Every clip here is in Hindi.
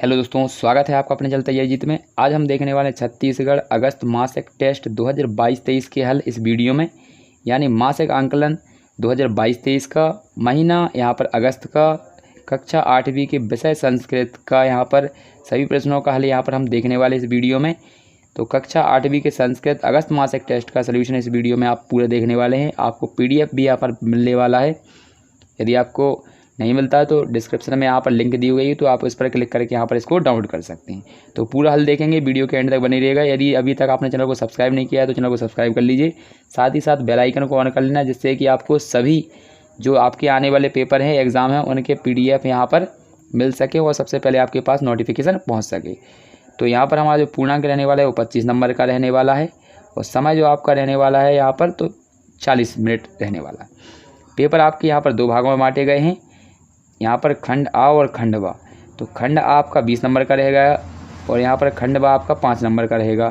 हेलो दोस्तों, स्वागत है आपका अपने चल तैयारी जीत में। आज हम देखने वाले हैं छत्तीसगढ़ अगस्त मासिक टेस्ट 2022-23 के हल इस वीडियो में, यानी मासिक आंकलन 2022-23 का महीना यहाँ पर अगस्त का, कक्षा 8वीं के विषय संस्कृत का यहाँ पर सभी प्रश्नों का हल यहाँ पर हम देखने वाले इस वीडियो में। तो कक्षा 8वीं के संस्कृत अगस्त मासिक टेस्ट का सलूशन इस वीडियो में आप पूरे देखने वाले हैं। आपको PDF भी यहाँ पर मिलने वाला है। यदि आपको नहीं मिलता है तो डिस्क्रिप्शन में यहाँ पर लिंक दी हुई है, तो आप उस पर क्लिक करके यहाँ पर इसको डाउनलोड कर सकते हैं। तो पूरा हल देखेंगे, वीडियो के एंड तक बने रहेगा। यदि अभी तक आपने चैनल को सब्सक्राइब नहीं किया है तो चैनल को सब्सक्राइब कर लीजिए, साथ ही साथ बेल आइकन को ऑन कर लेना, जिससे कि आपको सभी जो आपके आने वाले पेपर हैं, एग्ज़ाम हैं, उनके PDF यहाँ पर मिल सके और सबसे पहले आपके पास नोटिफिकेशन पहुँच सके। तो यहाँ पर हमारा जो पूर्णांक रहने वाला है वो 25 नंबर का रहने वाला है, और समय जो आपका रहने वाला है यहाँ पर तो 40 मिनट रहने वाला है। पेपर आपके यहाँ पर 2 भागों में बांटे गए हैं, यहाँ पर खंड आ और खंड बा। तो खंड आ आपका 20 नंबर का रहेगा और यहाँ पर खंड बा आपका 5 नंबर का रहेगा।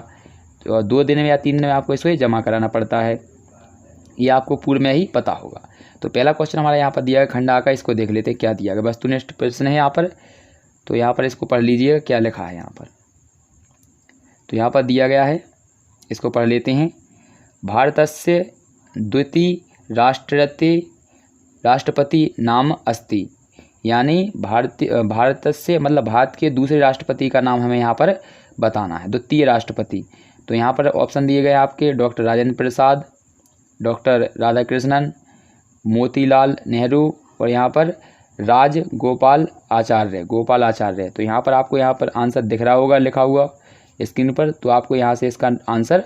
तो 2 दिन में या 3 दिन में आपको इसको जमा कराना पड़ता है, ये आपको पूर्व में ही पता होगा। तो पहला क्वेश्चन हमारा यहाँ पर दिया है खंड आ का, इसको देख लेते हैं क्या दिया गया। वस्तुनिष्ठ प्रश्न है यहाँ पर, तो यहाँ पर इसको पढ़ लीजिएगा क्या लिखा है यहाँ पर। तो यहाँ पर दिया गया है, इसको पढ़ लेते हैं। भारतस्य द्वितीय राष्ट्रपति नाम अस्ति, यानी भारत से मतलब भारत के दूसरे राष्ट्रपति का नाम हमें यहाँ पर बताना है, द्वितीय राष्ट्रपति। तो यहाँ पर ऑप्शन दिए गए आपके डॉक्टर राजेंद्र प्रसाद, डॉक्टर राधाकृष्णन, मोतीलाल नेहरू और यहाँ पर गोपाल आचार्य। तो यहाँ पर आपको यहाँ पर आंसर दिख रहा होगा लिखा हुआ स्क्रीन पर, तो आपको यहाँ से इसका आंसर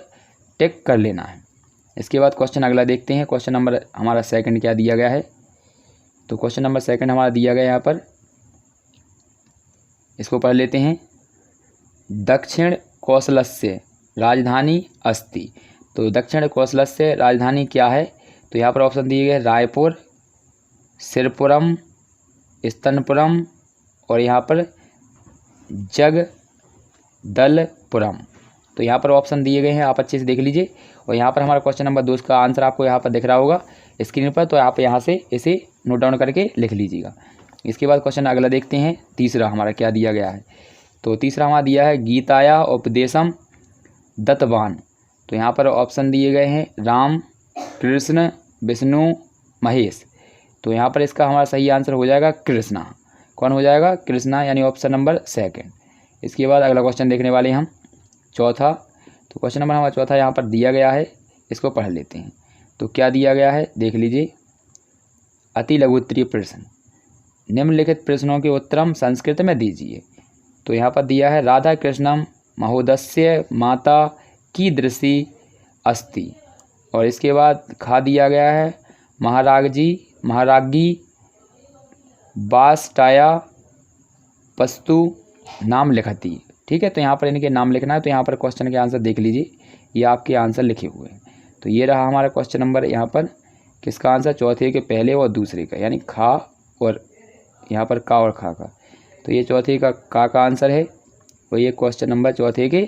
टिक कर लेना है। इसके बाद क्वेश्चन अगला देखते हैं। क्वेश्चन नंबर हमारा सेकंड क्या दिया गया है। तो क्वेश्चन नंबर सेकंड हमारा दिया गया यहाँ पर, इसको पढ़ लेते हैं। दक्षिण कौशलस्य राजधानी अस्ति। तो दक्षिण कौशलस्य राजधानी क्या है। तो यहाँ पर ऑप्शन दिए गए रायपुर, सिरपुरम, स्तनपुरम और यहाँ पर जगदलपुरम। तो यहाँ पर ऑप्शन दिए गए हैं, आप अच्छे से देख लीजिए। और यहाँ पर हमारा क्वेश्चन नंबर 2 का आंसर आपको यहाँ पर दिख रहा होगा स्क्रीन पर, तो आप यहाँ से इसे नोट डाउन करके लिख लीजिएगा। इसके बाद क्वेश्चन अगला देखते हैं, तीसरा हमारा क्या दिया गया है। तो तीसरा हमारा दिया है गीताया उपदेशम दत्तवान। तो यहाँ पर ऑप्शन दिए गए हैं राम, कृष्ण, विष्णु, महेश। तो यहाँ पर इसका हमारा सही आंसर हो जाएगा कृष्णा। कौन हो जाएगा? कृष्णा, यानी ऑप्शन नंबर 2। इसके बाद अगला क्वेश्चन देखने वाले हम चौथा। तो क्वेश्चन नंबर हमारा चौथा यहाँ पर दिया गया है, इसको पढ़ लेते हैं। तो क्या दिया गया है देख लीजिए। अति लघु उत्तरीय प्रश्न, निम्नलिखित प्रश्नों के उत्तरम संस्कृत में दीजिए। तो यहाँ पर दिया है राधा कृष्णम महोदस्य माता की दृष्टि अस्ति। और इसके बाद खा दिया गया है महारागी बासटाया पस्तु नाम लिखती। ठीक है, तो यहाँ पर इनके नाम लिखना है। तो यहाँ पर क्वेश्चन के आंसर देख लीजिए, ये आपके आंसर लिखे हुए हैं। तो ये रहा हमारा क्वेश्चन नंबर यहाँ पर, किसका आंसर चौथे के पहले और दूसरे का, यानी खा और यहाँ पर का और खा का। तो ये चौथे का आंसर है और ये क्वेश्चन नंबर चौथे के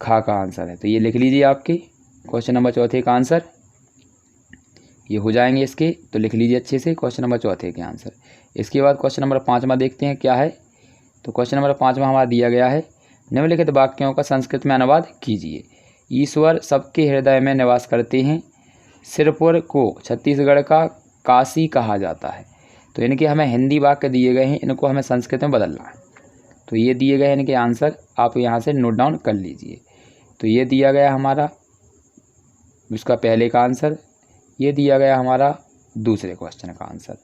खा का आंसर है। तो ये लिख लीजिए आपके क्वेश्चन नंबर चौथे का आंसर, ये हो जाएंगे इसके। तो लिख लीजिए अच्छे से क्वेश्चन नंबर चौथे के आंसर। इसके बाद क्वेश्चन नंबर 5वां देखते हैं क्या है। तो क्वेश्चन नंबर 5वां हमारा दिया गया है, निम्नलिखित वाक्यों का संस्कृत में अनुवाद कीजिए। ईश्वर सबके हृदय में निवास करते हैं। सिरपुर को छत्तीसगढ़ का काशी कहा जाता है। तो इनके हमें हिंदी वाक्य दिए गए हैं, इनको हमें संस्कृत में बदलना है। तो ये दिए गए इनके आंसर, आप यहाँ से नोट डाउन कर लीजिए। तो ये दिया गया हमारा इसका पहले का आंसर, ये दिया गया हमारा दूसरे क्वेश्चन का आंसर।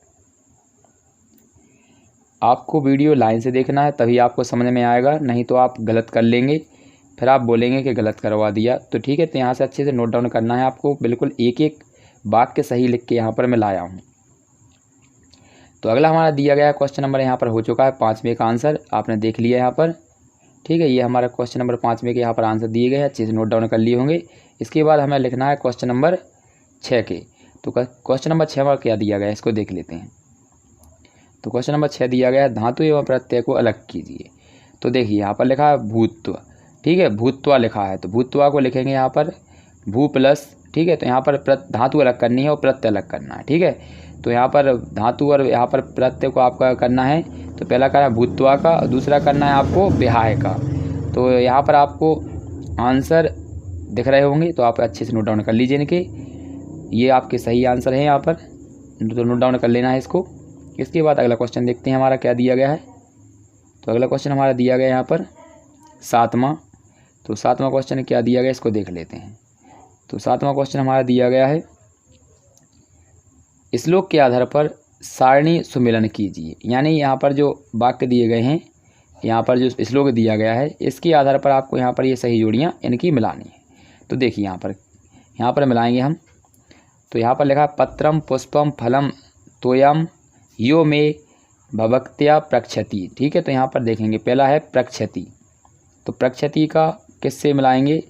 आपको वीडियो लाइन से देखना है, तभी आपको समझ में आएगा, नहीं तो आप गलत कर लेंगे, फिर आप बोलेंगे कि गलत करवा दिया। तो ठीक है, तो यहाँ से अच्छे से नोट डाउन करना है आपको, बिल्कुल एक एक वाक्य सही लिख के यहाँ पर मैं लाया हूँ। तो अगला हमारा दिया गया क्वेश्चन नंबर यहाँ पर हो चुका है 5वें का आंसर, आपने देख लिया यहाँ पर। ठीक है, ये हमारा क्वेश्चन नंबर 5वें के यहाँ पर आंसर दिए गए हैं, अच्छे से नोट डाउन कर लिए होंगे। इसके बाद हमें लिखना है क्वेश्चन नंबर 6 के। तो क्वेश्चन नंबर 6 में क्या दिया गया है इसको देख लेते हैं। तो क्वेश्चन नंबर 6 दिया गया है धातु एवं प्रत्यय को अलग कीजिए। तो देखिए यहाँ पर लिखा है भूत्व। ठीक है, भूत्वा लिखा है, तो भूत्वा को लिखेंगे यहाँ पर भू प्लस। ठीक है, तो यहाँ पर धातु अलग करनी है और प्रत्यय अलग करना है। ठीक है, तो यहाँ पर धातु और यहाँ पर प्रत्यय को आपका करना है। तो पहला करना है भूत्वा का और दूसरा करना है आपको विहाय का। तो यहाँ पर आपको आंसर दिख रहे होंगे, तो आप अच्छे से नोट डाउन कर लीजिए इनके। ये आपके सही आंसर हैं यहाँ पर, तो नोट डाउन कर लेना है इसको। इसके बाद अगला क्वेश्चन देखते हैं हमारा क्या दिया गया है। तो अगला क्वेश्चन हमारा दिया गया यहाँ पर 7वां। तो 7वां क्वेश्चन क्या दिया गया इसको देख लेते हैं। तो 7वां क्वेश्चन हमारा दिया गया है, श्लोक के आधार पर सारणी सुमेलन कीजिए। यानी यहाँ पर जो वाक्य दिए गए हैं, यहाँ पर जो श्लोक दिया गया है, इसके आधार पर आपको यहाँ पर ये सही जोड़ियाँ इनकी मिलानी है। तो देखिए यहाँ पर मिलाएंगे हम। तो यहाँ पर लिखा है पत्रम पुष्पम फलम तोयम यो में भवक्त्या प्रक्षति। ठीक है, तो यहाँ पर देखेंगे पहला है प्रक्षति। तो प्रक्षति का किससे मिलाएंगे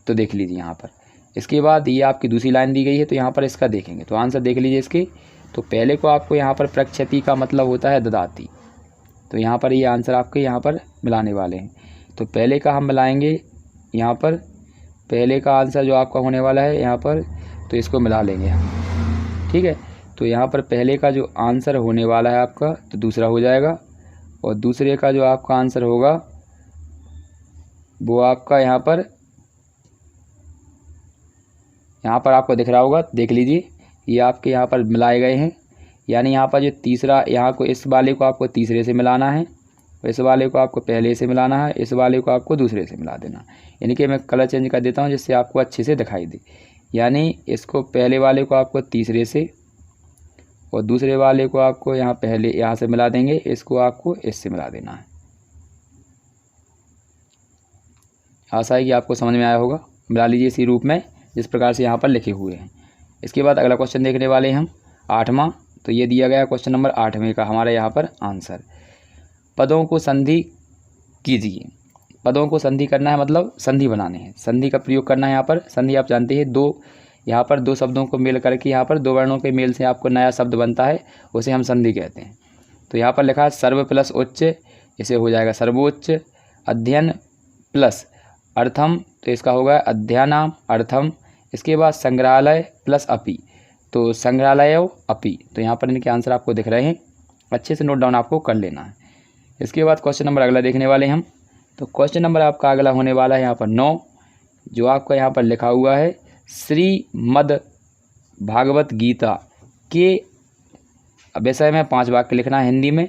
तो देख लीजिए यहाँ पर। इसके बाद ये आपकी दूसरी लाइन दी गई है, तो यहाँ पर इसका देखेंगे। तो आंसर देख लीजिए इसके। तो पहले को आपको यहाँ पर प्रक्षति का मतलब होता है ददाती। तो यहाँ पर ये आंसर आपके यहाँ पर मिलाने वाले हैं। तो पहले का हम मिलाएंगे यहाँ पर, पहले का आंसर जो आपका होने वाला है यहाँ पर, तो इसको मिला लेंगे हम। ठीक है, तो यहाँ पर पहले का जो आंसर होने वाला है आपका, तो दूसरा हो जाएगा। और दूसरे का जो आपका आंसर होगा वो आपका यहाँ पर आपको दिख रहा होगा, देख लीजिए। ये आपके यहाँ पर मिलाए गए हैं। यानी यहाँ पर जो तीसरा, यहाँ को इस वाले को आपको तीसरे से मिलाना है, इस वाले को आपको पहले से मिलाना है, इस वाले को आपको दूसरे से मिला देना। यानी कि मैं कलर चेंज कर देता हूँ जिससे आपको अच्छे से दिखाई दे। यानी इसको पहले वाले को आपको तीसरे से और दूसरे वाले को आपको यहाँ पहले यहाँ से मिला देंगे, इसको आपको इससे मिला देना है। आशा है कि आपको समझ में आया होगा। मिला लीजिए इसी रूप में जिस प्रकार से यहाँ पर लिखे हुए हैं। इसके बाद अगला क्वेश्चन देखने वाले हैं हम 8वां। तो ये दिया गया क्वेश्चन नंबर 8वें का हमारा यहाँ पर आंसर, पदों को संधि कीजिए। पदों को संधि करना है मतलब संधि बनाने हैं, संधि का प्रयोग करना है। यहाँ पर संधि आप जानते हैं, यहाँ पर दो शब्दों को मेल करके यहाँ पर दो वर्णों के मेल से आपको नया शब्द बनता है, उसे हम संधि कहते हैं। तो यहाँ पर लिखा है सर्व प्लस उच्च, इसे हो जाएगा सर्वोच्च। अध्ययन प्लस अर्थम, तो इसका होगा अध्ययनाम अर्थम। इसके बाद संग्रहालय प्लस अपि, तो संग्रहालय अपि। तो यहाँ पर इनके आंसर आपको दिख रहे हैं, अच्छे से नोट डाउन आपको कर लेना है। इसके बाद क्वेश्चन नंबर अगला देखने वाले हम। तो क्वेश्चन नंबर आपका अगला होने वाला है यहाँ पर 9, जो आपका यहाँ पर लिखा हुआ है श्रीमद् भागवत गीता के विषय में 5 वाक्य लिखना है हिंदी में।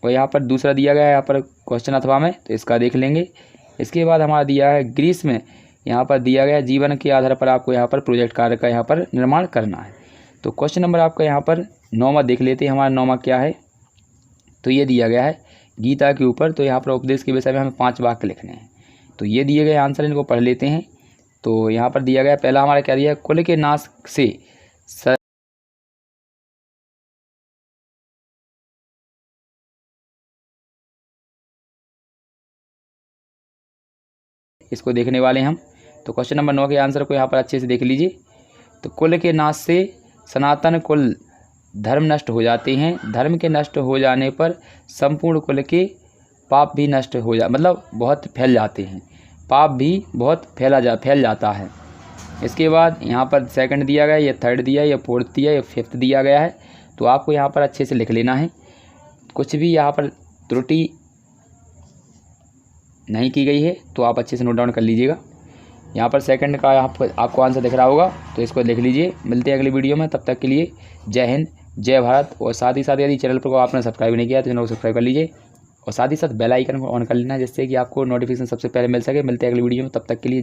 और यहाँ पर दूसरा दिया गया है यहाँ पर क्वेश्चन अथवा में, तो इसका देख लेंगे। इसके बाद हमारा दिया है ग्रीष्म में, यहाँ पर दिया गया जीवन के आधार पर आपको यहाँ पर प्रोजेक्ट कार्य का यहाँ पर निर्माण करना है। तो क्वेश्चन नंबर आपका यहाँ पर 9वां देख लेते हैं। हमारा 9वां क्या है, तो ये दिया गया है गीता के ऊपर। तो यहाँ पर उपदेश के विषय में हमें 5 वाक्य लिखने हैं। तो ये दिए गए आंसर, इनको पढ़ लेते हैं। तो यहाँ पर दिया गया पहला हमारा क्या दिया है, कुल के नाश से इसको देखने वाले हम। तो क्वेश्चन नंबर 9 के आंसर को यहाँ पर अच्छे से देख लीजिए। तो कुल के नाश से सनातन कुल धर्म नष्ट हो जाते हैं, धर्म के नष्ट हो जाने पर संपूर्ण कुल के पाप भी नष्ट हो मतलब बहुत फैल जाते हैं, पाप भी बहुत फैल जाता है। इसके बाद यहाँ पर सेकंड दिया गया, ये थर्ड दिया, ये फोर्थ दिया, ये फिफ्थ दिया गया है। तो आपको यहाँ पर अच्छे से लिख लेना है, कुछ भी यहाँ पर त्रुटि नहीं की गई है तो आप अच्छे से नोट डाउन कर लीजिएगा। यहाँ पर सेकंड का आपको आंसर दिख रहा होगा, तो इसको देख लीजिए। मिलते हैं अगली वीडियो में, तब तक के लिए जय हिंद जय भारत। और साथ ही साथ यदि चैनल पर आपने सब्सक्राइब नहीं किया तो चैनल को सब्सक्राइब कर लीजिए और साथ ही साथ बेल आइकन को ऑन कर लेना, जिससे कि आपको नोटिफिकेशन सबसे पहले मिल सके। मिलते हैं अगली वीडियो में, तब तक के लिए।